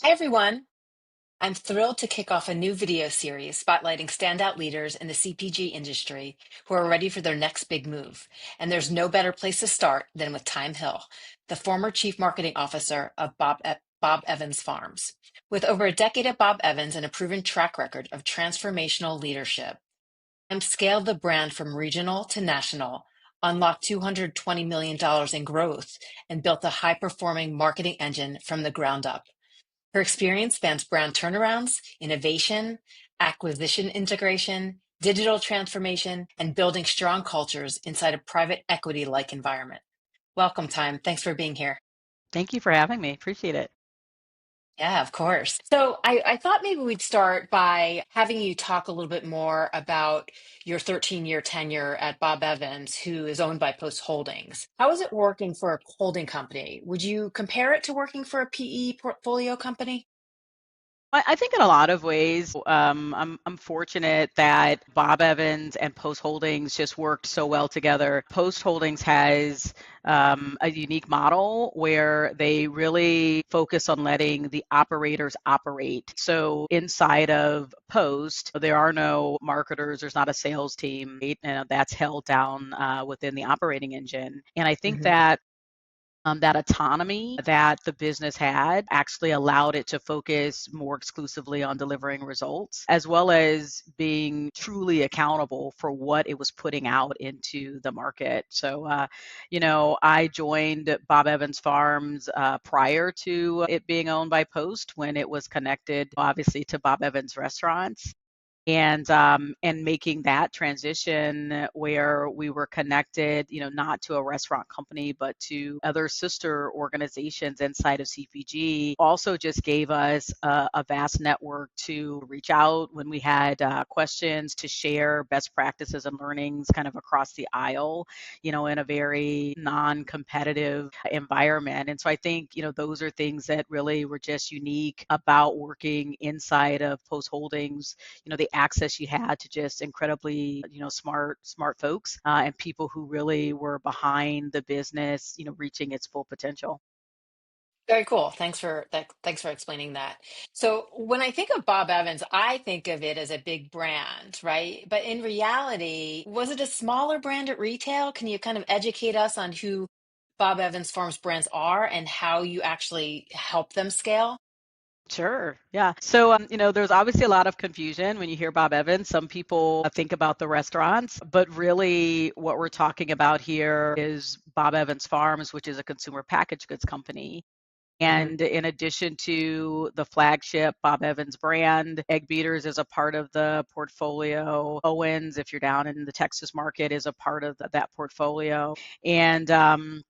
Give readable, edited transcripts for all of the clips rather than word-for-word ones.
Hi, everyone. I'm thrilled to kick off a new video series spotlighting standout leaders in the CPG industry who are ready for their next big move. And there's no better place to start than with Thyme Hill, the former chief marketing officer of Bob Evans Farms. With over a decade at Bob Evans and a proven track record of transformational leadership, Thyme scaled the brand from regional to national, unlocked $220 million in growth, and built a high performing marketing engine from the ground up. Her experience spans brand turnarounds, innovation, acquisition integration, digital transformation, and building strong cultures inside a private equity-like environment. Welcome, Time. Thanks for being here. Thank you for having me. Appreciate it. Yeah, of course. So I thought maybe we'd start by having you talk a little bit more about your 13-year tenure at Bob Evans, who is owned by Post Holdings. How is it working for a holding company? Would you compare it to working for a PE portfolio company? I think in a lot of ways, I'm fortunate that Bob Evans and Post Holdings just worked so well together. Post Holdings has a unique model where they really focus on letting the operators operate. So inside of Post, there are no marketers, there's not a sales team, right? And that's held down within the operating engine. And I think that autonomy that the business had actually allowed it to focus more exclusively on delivering results, as well as being truly accountable for what it was putting out into the market. So, I joined Bob Evans Farms prior to it being owned by Post when it was connected, obviously, to Bob Evans Restaurants and making that transition where we were connected, not to a restaurant company, but to other sister organizations inside of CPG, also just gave us a vast network to reach out when we had questions, to share best practices and learnings kind of across the aisle, in a very non-competitive environment. And so I think, those are things that really were just unique about working inside of Post Holdings, the access you had to just incredibly, smart folks and people who really were behind the business, reaching its full potential. Very cool. Thanks for that. Thanks for explaining that. So when I think of Bob Evans, I think of it as a big brand, right? But in reality, was it a smaller brand at retail? Can you kind of educate us on who Bob Evans Farms brands are and how you actually help them scale? Sure. Yeah. So, there's obviously a lot of confusion when you hear Bob Evans. Some people think about the restaurants, but really what we're talking about here is Bob Evans Farms, which is a consumer packaged goods company. Hmm. And in addition to the flagship Bob Evans brand, Egg Beaters is a part of the portfolio. Owens, if you're down in the Texas market, is a part of that portfolio. And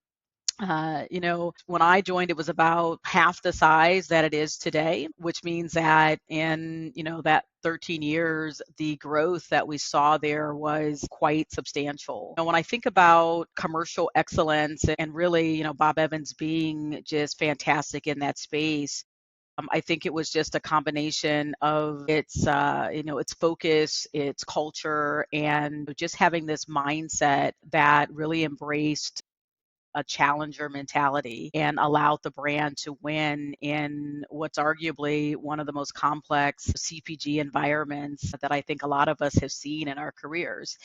when I joined, it was about half the size that it is today, which means that in, that 13 years, the growth that we saw there was quite substantial. And when I think about commercial excellence and really, Bob Evans being just fantastic in that space, I think it was just a combination of its focus, its culture, and just having this mindset that really embraced a challenger mentality and allowed the brand to win in what's arguably one of the most complex CPG environments that I think a lot of us have seen in our careers.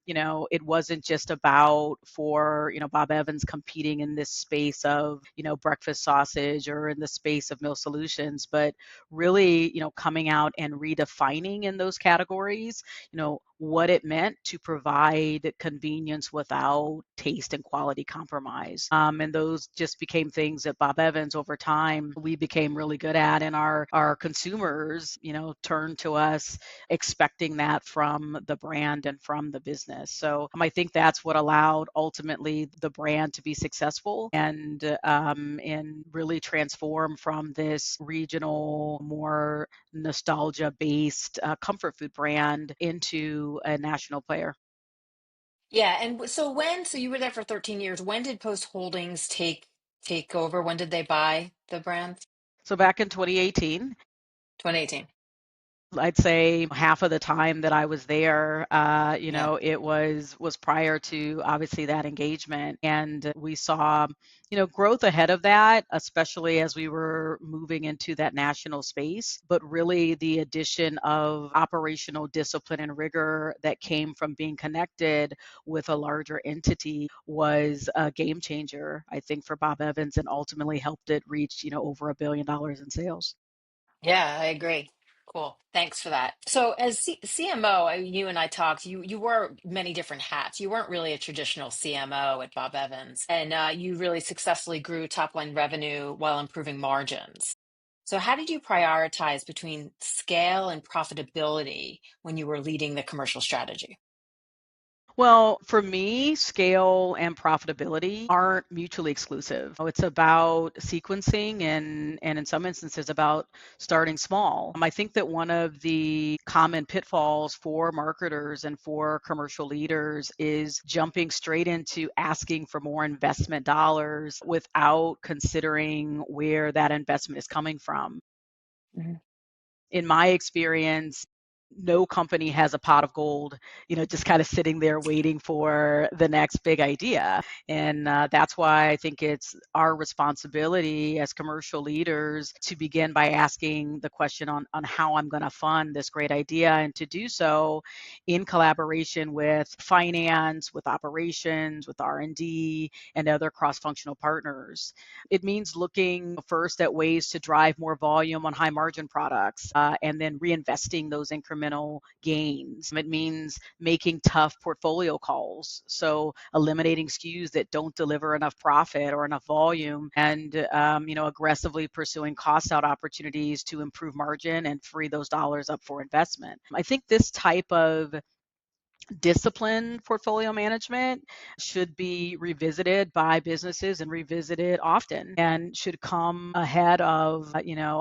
It wasn't just about for, Bob Evans competing in this space of, breakfast sausage or in the space of meal solutions, but really, coming out and redefining in those categories, what it meant to provide convenience without taste and quality compromise. And those just became things that Bob Evans over time we became really good at, and our consumers, turned to us expecting that from the brand and from the business. So I think that's what allowed ultimately the brand to be successful and really transform from this regional, more nostalgia based comfort food brand into a national player. Yeah, and so you were there for 13 years. When did Post Holdings take over? When did they buy the brand? So back in 2018. 2018. I'd say half of the time that I was there, Yeah. it was prior to obviously that engagement, and we saw, growth ahead of that, especially as we were moving into that national space. But really, the addition of operational discipline and rigor that came from being connected with a larger entity was a game changer, I think, for Bob Evans, and ultimately helped it reach, over $1 billion in sales. Yeah, I agree. Cool. Thanks for that. So, as CMO, you and I talked. You wore many different hats. You weren't really a traditional CMO at Bob Evans, and you really successfully grew top line revenue while improving margins. So, how did you prioritize between scale and profitability when you were leading the commercial strategy? Well, for me, scale and profitability aren't mutually exclusive. It's about sequencing and in some instances about starting small. I think that one of the common pitfalls for marketers and for commercial leaders is jumping straight into asking for more investment dollars without considering where that investment is coming from. Mhm. In my experience, no company has a pot of gold, just kind of sitting there waiting for the next big idea. And that's why I think it's our responsibility as commercial leaders to begin by asking the question on how I'm going to fund this great idea, and to do so in collaboration with finance, with operations, with R&D, and other cross-functional partners. It means looking first at ways to drive more volume on high margin products, and then reinvesting those incremental gains. It means making tough portfolio calls. So eliminating SKUs that don't deliver enough profit or enough volume, and aggressively pursuing cost out opportunities to improve margin and free those dollars up for investment. I think this type of disciplined portfolio management should be revisited by businesses and revisited often, and should come ahead of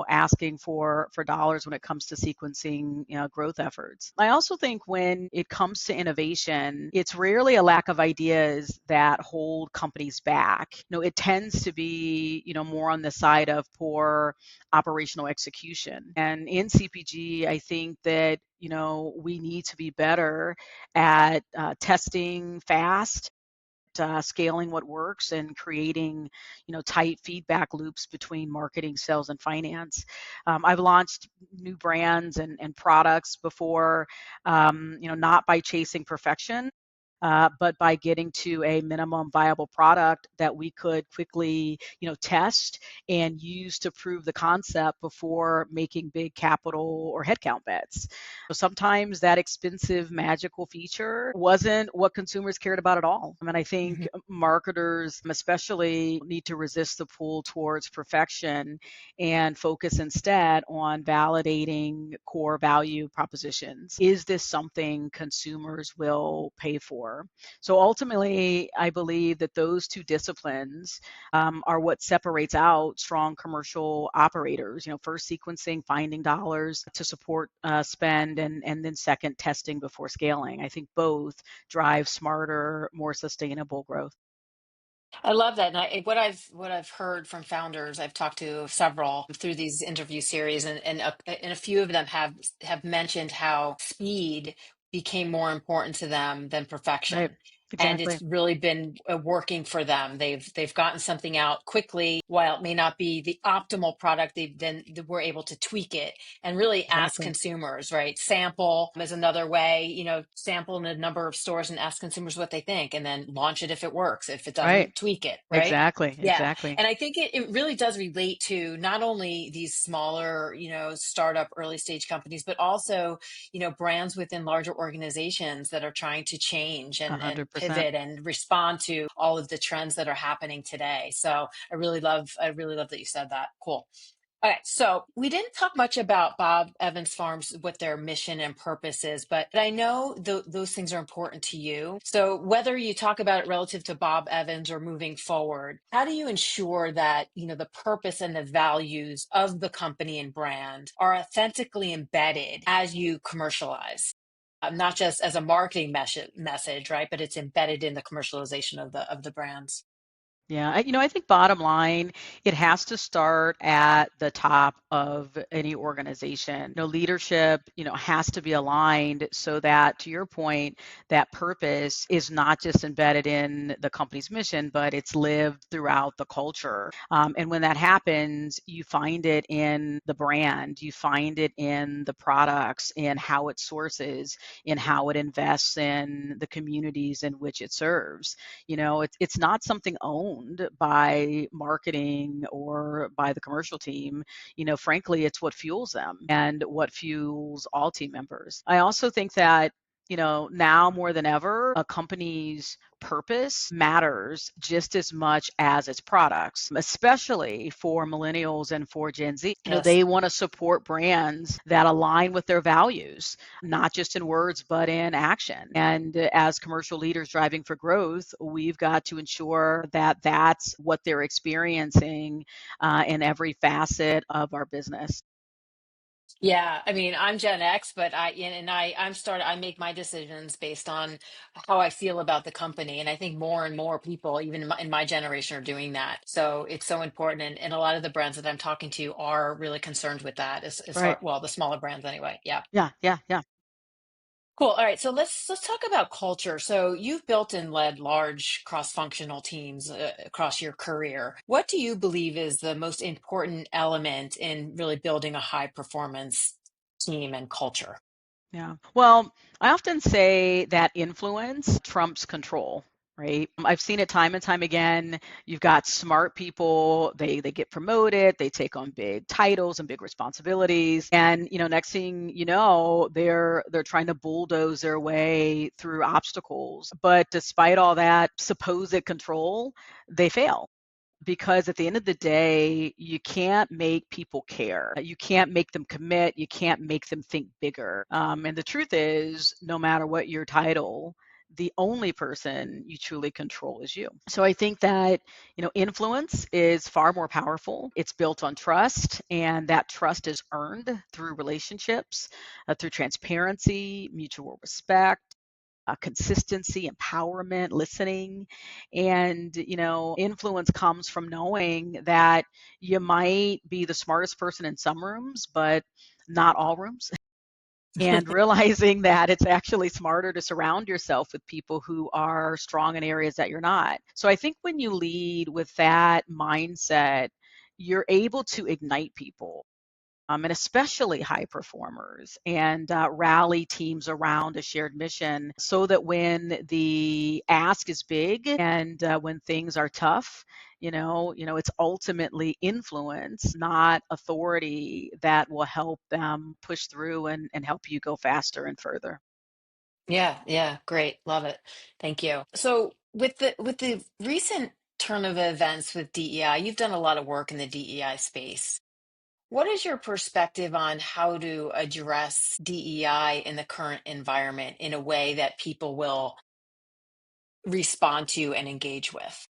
asking for dollars when it comes to sequencing growth efforts. I also think when it comes to innovation, it's rarely a lack of ideas that hold companies back. It tends to be more on the side of poor operational execution. And in CPG, I think that we need to be better at testing fast, scaling what works, and creating tight feedback loops between marketing, sales, and finance. I've launched new brands and products before, not by chasing perfection, but by getting to a minimum viable product that we could quickly, test and use to prove the concept before making big capital or headcount bets. So sometimes that expensive magical feature wasn't what consumers cared about at all. I mean, I think Mhm. marketers especially need to resist the pull towards perfection and focus instead on validating core value propositions. Is this something consumers will pay for? So ultimately, I believe that those two disciplines are what separates out strong commercial operators. First sequencing, finding dollars to support spend, and then second testing before scaling. I think both drive smarter, more sustainable growth. I love that. And what I've heard from founders, I've talked to several through these interview series, and a few of them have mentioned how speed became more important to them than Right. perfection. And Exactly. it's really been working for them. They've gotten something out quickly. While it may not be the optimal product, they were able to tweak it and really ask Exactly. consumers, right? Sample is another way, sample in a number of stores and ask consumers what they think, and then launch it if it works. If it Right. doesn't, tweak it, right? Exactly. Yeah. Exactly. And I think it really does relate to not only these smaller, startup early stage companies, but also, brands within larger organizations that are trying to change A and hundred percent. pivot and respond to all of the trends that are happening today. So I really love that you said that. Cool. Okay, so we didn't talk much about Bob Evans Farms, what their mission and purpose is, but I know those things are important to you. So whether you talk about it relative to Bob Evans or moving forward, how do you ensure that, the purpose and the values of the company and brand are authentically embedded as you commercialize? Not just as a marketing message, right? But it's embedded in the commercialization of the brands. Yeah, I think bottom line, it has to start at the top of any organization. Leadership, has to be aligned so that, to your point, that purpose is not just embedded in the company's mission, but it's lived throughout the culture. And when that happens, you find it in the brand, you find it in the products, in how it sources, in how it invests in the communities in which it serves. It's not something owned by marketing or by the commercial team. Frankly, it's what fuels them and what fuels all team members. I also think that now more than ever, a company's purpose matters just as much as its products, especially for millennials and for Gen Z. Yes. They want to support brands that align with their values, not just in words, but in action. And as commercial leaders driving for growth, we've got to ensure that that's what they're experiencing in every facet of our business. Yeah, I mean, I'm Gen X, but I make my decisions based on how I feel about the company, and I think more and more people, even in my generation, are doing that. So it's so important, and a lot of the brands that I'm talking to are really concerned with that. As far Right. well, the smaller brands anyway. Yeah. Yeah, yeah, yeah. Cool. All right. So let's talk about culture. So you've built and led large cross-functional teams across your career. What do you believe is the most important element in really building a high performance team and culture? Yeah. Well, I often say that influence trumps control, right? I've seen it time and time again. You've got smart people, they get promoted, they take on big titles and big responsibilities. And, next thing you know, they're trying to bulldoze their way through obstacles. But despite all that supposed control, they fail, because at the end of the day, you can't make people care. You can't make them commit. You can't make them think bigger. And the truth is, no matter what your title, the only person you truly control is you. So I think that, influence is far more powerful. It's built on trust, and that trust is earned through relationships, through transparency, mutual respect, consistency, empowerment, listening. And, influence comes from knowing that you might be the smartest person in some rooms, but not all rooms. And realizing that it's actually smarter to surround yourself with people who are strong in areas that you're not. So I think when you lead with that mindset, you're able to ignite people, and especially high performers, and rally teams around a shared mission, so that when the ask is big and when things are tough, it's ultimately influence, not authority, that will help them push through and help you go faster and further. Yeah, yeah, great. Love it. Thank you. So with the recent turn of events with DEI, you've done a lot of work in the DEI space. What is your perspective on how to address DEI in the current environment in a way that people will respond to and engage with?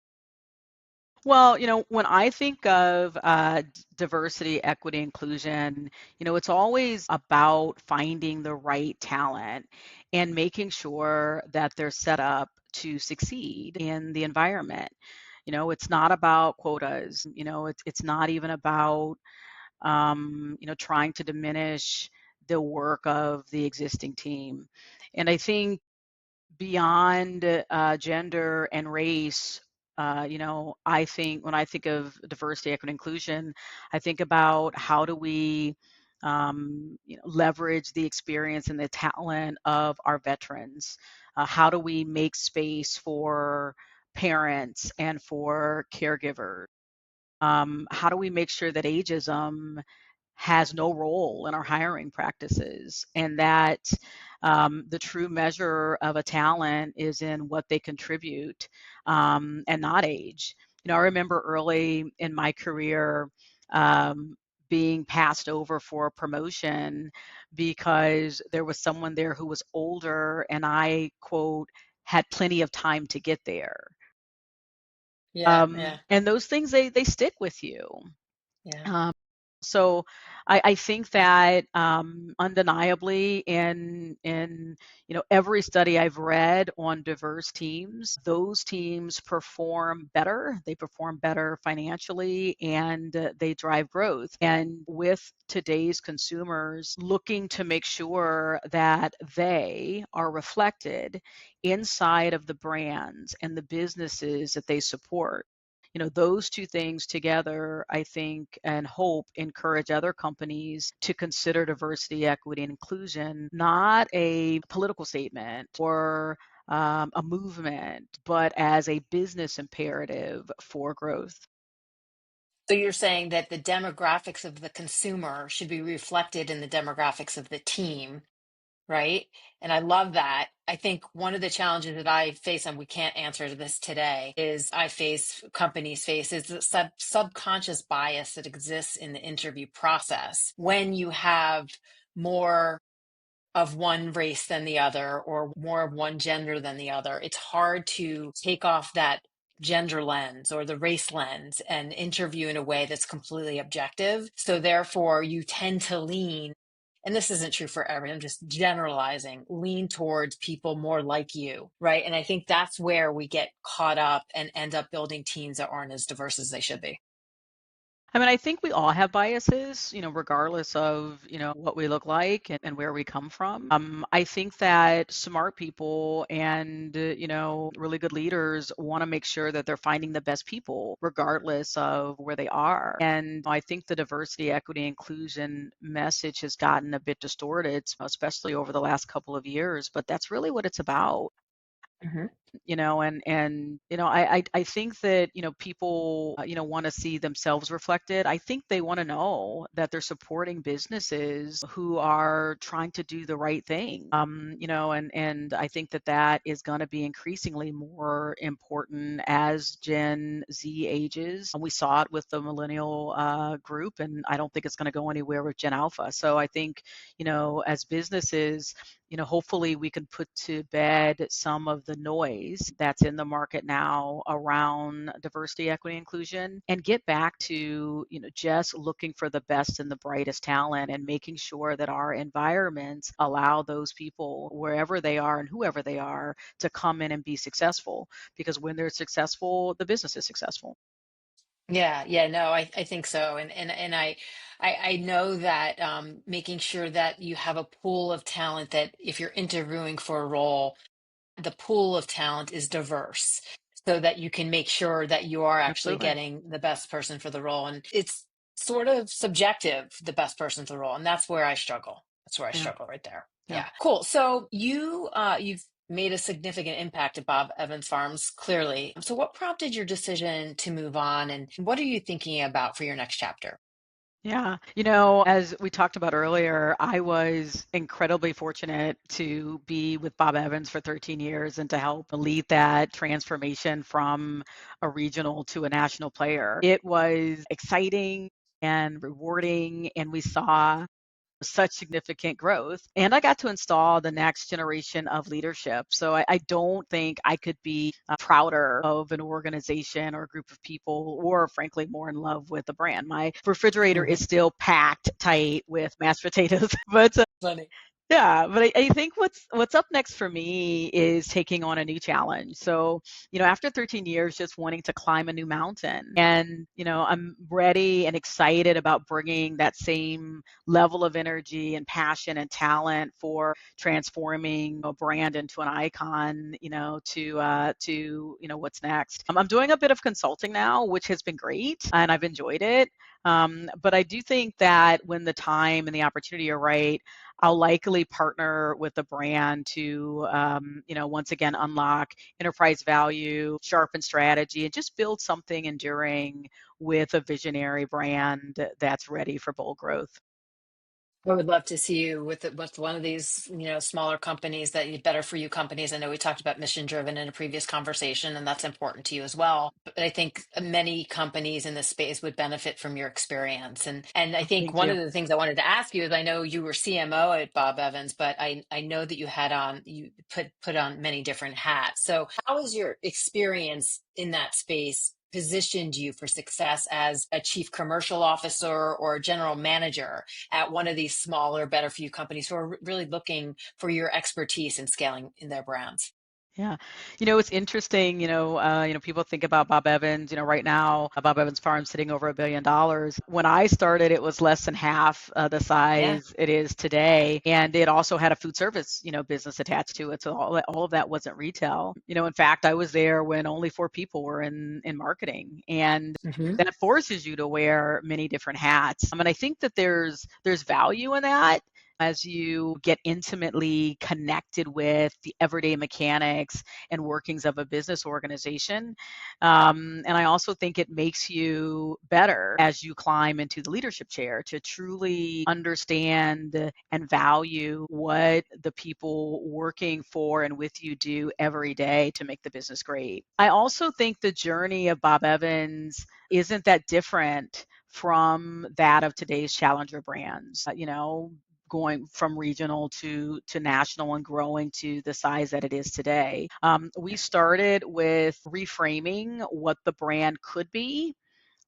Well, when I think of diversity, equity, inclusion, it's always about finding the right talent and making sure that they're set up to succeed in the environment. It's not about quotas. It's not even about, trying to diminish the work of the existing team. And I think beyond gender and race, I think when I think of diversity, equity, inclusion, I think about how do we, leverage the experience and the talent of our veterans. How do we make space for parents and for caregivers? How do we make sure that ageism has no role in our hiring practices, and that the true measure of a talent is in what they contribute, and not age? I remember early in my career, being passed over for a promotion because there was someone there who was older, and I, quote, had plenty of time to get there. Yeah, yeah, And those things, they stick with you. yeah. So I think that undeniably in every study I've read on diverse teams, those teams perform better. They perform better financially, and they drive growth. And with today's consumers looking to make sure that they are reflected inside of the brands and the businesses that they support, those two things together, I think and hope encourage other companies to consider diversity, equity, and inclusion not a political statement or a movement, but as a business imperative for growth. So you're saying that the demographics of the consumer should be reflected in the demographics of the team, right? And I love that. I think one of the challenges that I face, and we can't answer this today, is I face, companies face, is the subconscious bias that exists in the interview process. When you have more of one race than the other or more of one gender than the other, it's hard to take off that gender lens or the race lens and interview in a way that's completely objective. So therefore you tend to lean, and this isn't true for everyone, I'm just generalizing, lean towards people more like you, right? And I think that's where we get caught up and end up building teams that aren't as diverse as they should be. I mean, I think we all have biases, regardless of, what we look like and where we come from. I think that smart people and, really good leaders want to make sure that they're finding the best people, regardless of where they are. And I think the diversity, equity, inclusion message has gotten a bit distorted, especially over the last couple of years, but that's really what it's about. Mhm. I think that people want to see themselves reflected. I think they want to know that they're supporting businesses who are trying to do the right thing. And I think that that is going to be increasingly more important as Gen Z ages. And we saw it with the millennial group, and I don't think it's going to go anywhere with Gen Alpha. So I think as businesses, hopefully we can put to bed some of the noise that's in the market now around diversity, equity, inclusion, and get back to, just looking for the best and the brightest talent and making sure that our environments allow those people, wherever they are and whoever they are, to come in and be successful. Because when they're successful, the business is successful. Yeah, yeah, no, I think so. And I know that making sure that you have a pool of talent that if you're interviewing for a role, the pool of talent is diverse so that you can make sure that you are actually Absolutely. getting the best person for the role. And it's sort of subjective, the best person for the role. And that's where I struggle. That's where I Yeah. struggle right there. Yeah. Yeah. Cool. So you've made a significant impact at Bob Evans Farms, clearly. So what prompted your decision to move on and what are you thinking about for your next chapter? Yeah. As we talked about earlier, I was incredibly fortunate to be with Bob Evans for 13 years and to help lead that transformation from a regional to a national player. It was exciting and rewarding, and we saw such significant growth. And I got to install the next generation of leadership. So I don't think I could be prouder of an organization or a group of people, or frankly, more in love with the brand. My refrigerator is Mhm. still packed tight with mashed potatoes, but Funny. yeah, but I think what's up next for me is taking on a new challenge. So, after 13 years just wanting to climb a new mountain, and I'm ready and excited about bringing that same level of energy and passion and talent for transforming a brand into an icon, to what's next. I'm doing a bit of consulting now, which has been great, and I've enjoyed it. But I do think that when the time and the opportunity are right, I'll likely partner with a brand to, once again, unlock enterprise value, sharpen strategy, and just build something enduring with a visionary brand that's ready for bold growth. I would love to see you with one of these, smaller companies that better for you companies. I know we talked about mission driven in a previous conversation, and that's important to you as well. But I think many companies in this space would benefit from your experience. And I think Thank one you. of the things I wanted to ask you is I know you were CMO at Bob Evans, but I know that you put on many different hats. So how is your experience in that space positioned you for success as a chief commercial officer or a general manager at one of these smaller, better for you companies who are really looking for your expertise in scaling in their brands? Yeah. It's interesting, people think about Bob Evans, right now, Bob Evans Farm sitting over $1 billion. When I started, it was less than half the Yeah. size it is today. And it also had a food service, business attached to it. So all of that wasn't retail. In fact, I was there when only 4 people were in marketing. And Hmm. that forces you to wear many different hats. And I think that there's value in that as you get intimately connected with the everyday mechanics and workings of a business organization. And I also think it makes you better as you climb into the leadership chair to truly understand and value what the people working for and with you do every day to make the business great. I also think the journey of Bob Evans isn't that different from that of today's challenger brands. Going from regional to national and growing to the size that it is today. We started with reframing what the brand could be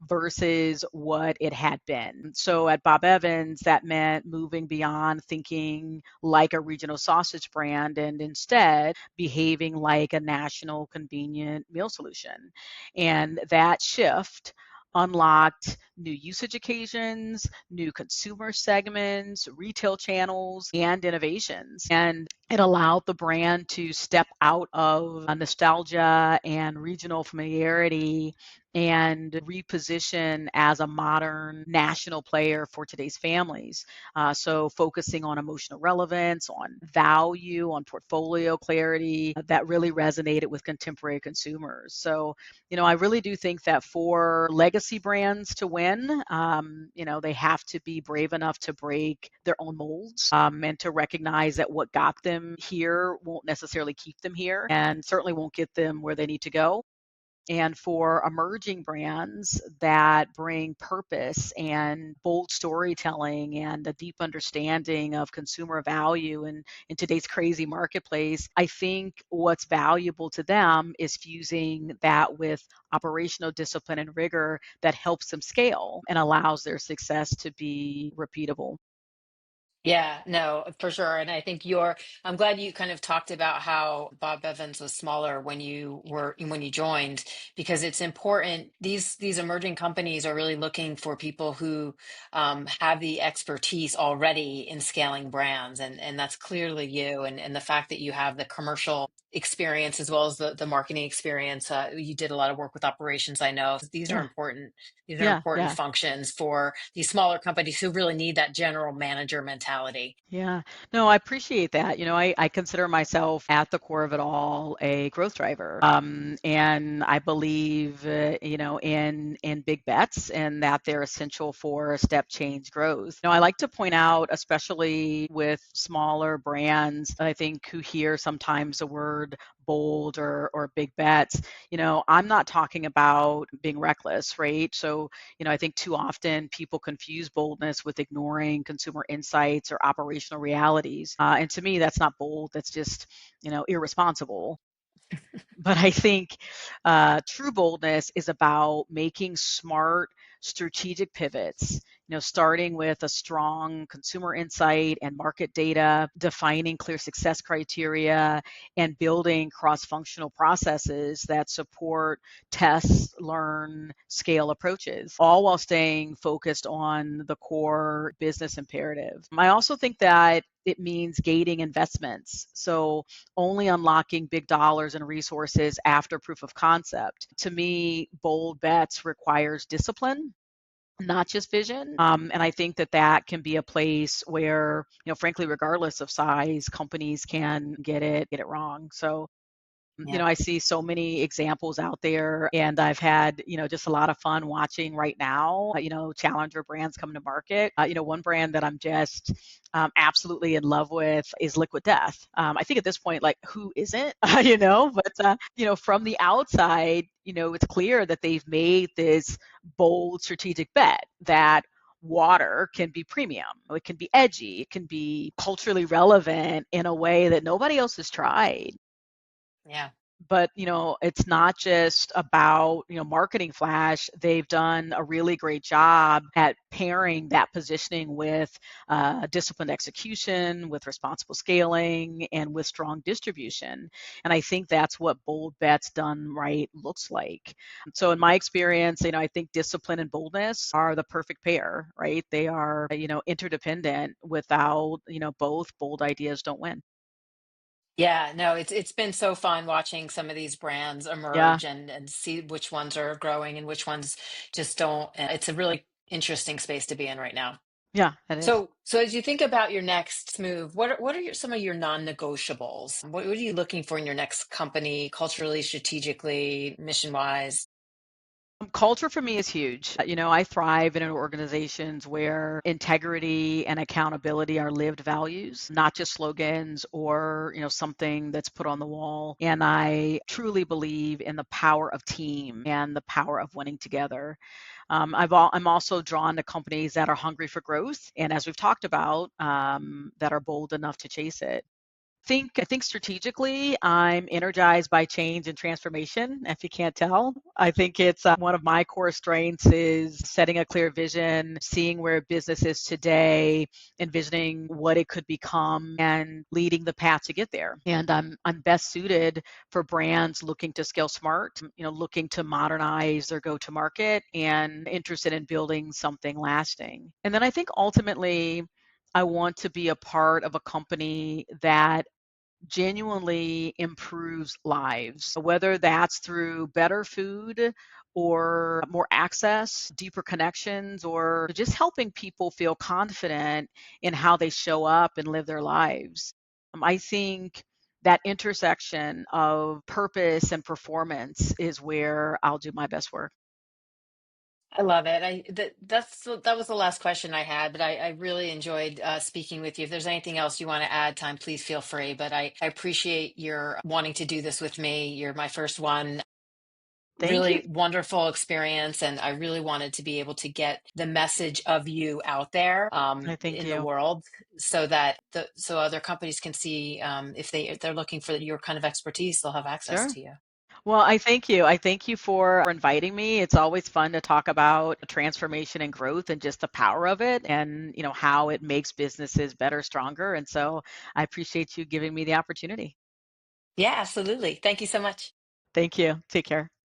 versus what it had been. So at Bob Evans, that meant moving beyond thinking like a regional sausage brand and instead behaving like a national convenient meal solution. And that shift unlocked new usage occasions, new consumer segments, retail channels, and innovations. And it allowed the brand to step out of nostalgia and regional familiarity and reposition as a modern national player for today's families. So focusing on emotional relevance, on value, on portfolio clarity, that really resonated with contemporary consumers. So, I really do think that for legacy brands to win, they have to be brave enough to break their own molds, and to recognize that what got them here won't necessarily keep them here and certainly won't get them where they need to go. And for emerging brands that bring purpose and bold storytelling and a deep understanding of consumer value in today's crazy marketplace, I think what's valuable to them is fusing that with operational discipline and rigor that helps them scale and allows their success to be repeatable. Yeah, no, for sure. And I think I'm glad you kind of talked about how Bob Evans was smaller when you joined, because it's important. These emerging companies are really looking for people who have the expertise already in scaling brands. And that's clearly you. And the fact that you have the commercial experience as well as the marketing experience. You did a lot of work with operations, I know. These are Yeah, important. These are yeah, important yeah. functions for these smaller companies who really need that general manager mentality. Yeah, no, I appreciate that. I consider myself at the core of it all a growth driver. And I believe, in big bets and that they're essential for step change growth. I like to point out, especially with smaller brands, I think who hear sometimes the word bold or big bets, I'm not talking about being reckless, right? So I think too often people confuse boldness with ignoring consumer insights or operational realities. And to me, that's not bold. That's just, irresponsible. But I think true boldness is about making smart strategic pivots, starting with a strong consumer insight and market data, defining clear success criteria, and building cross-functional processes that support test, learn, scale approaches, all while staying focused on the core business imperative. I also think that it means gating investments. So only unlocking big dollars and resources after proof of concept. To me, bold bets requires discipline, not just vision. And I think that can be a place where, frankly, regardless of size, companies can get it wrong. So Yeah. I see so many examples out there, and I've had, just a lot of fun watching right now, challenger brands come to market. One brand that I'm just absolutely in love with is Liquid Death. I think at this point, like, who isn't, but, from the outside, it's clear that they've made this bold strategic bet that water can be premium, it can be edgy, it can be culturally relevant in a way that nobody else has tried. Yeah. But it's not just about marketing flash. They've done a really great job at pairing that positioning with disciplined execution, with responsible scaling, and with strong distribution. And I think that's what bold bets done right looks like. So in my experience, I think discipline and boldness are the perfect pair, right? They are interdependent. Without both, bold ideas don't win. Yeah, no, it's been so fun watching some of these brands Yeah, emerge and see which ones are growing and which ones just don't. And it's a really interesting space to be in right now. yeah, that is. So as you think about your next move, what are some of your non-negotiables? What are you looking for in your next company, culturally, strategically, mission-wise? Culture for me is huge. I thrive in organizations where integrity and accountability are lived values, not just slogans or, something that's put on the wall. And I truly believe in the power of team and the power of winning together. I'm also drawn to companies that are hungry for growth, and as we've talked about, that are bold enough to chase it. I think strategically, I'm energized by change and transformation. If you can't tell, I think it's one of my core strengths is setting a clear vision, seeing where business is today, envisioning what it could become, and leading the path to get there. And I'm best suited for brands looking to scale smart, looking to modernize their go to market, and interested in building something lasting. And then I think ultimately, I want to be a part of a company that genuinely improves lives, whether that's through better food or more access, deeper connections, or just helping people feel confident in how they show up and live their lives. I think that intersection of purpose and performance is where I'll do my best work. I love it. That was the last question I had, but I really enjoyed speaking with you. If there's anything else you want to add, time, please feel free. But I appreciate your wanting to do this with me. You're my first one. Thank you. Really wonderful experience, and I really wanted to be able to get the message of you out there I thank in the you. world, so that so other companies can see if they're looking for your kind of expertise, they'll have access Sure. to you. Well, I thank you. I thank you for inviting me. It's always fun to talk about transformation and growth and just the power of it and, how it makes businesses better, stronger. And so I appreciate you giving me the opportunity. Yeah, absolutely. Thank you so much. Thank you. Take care.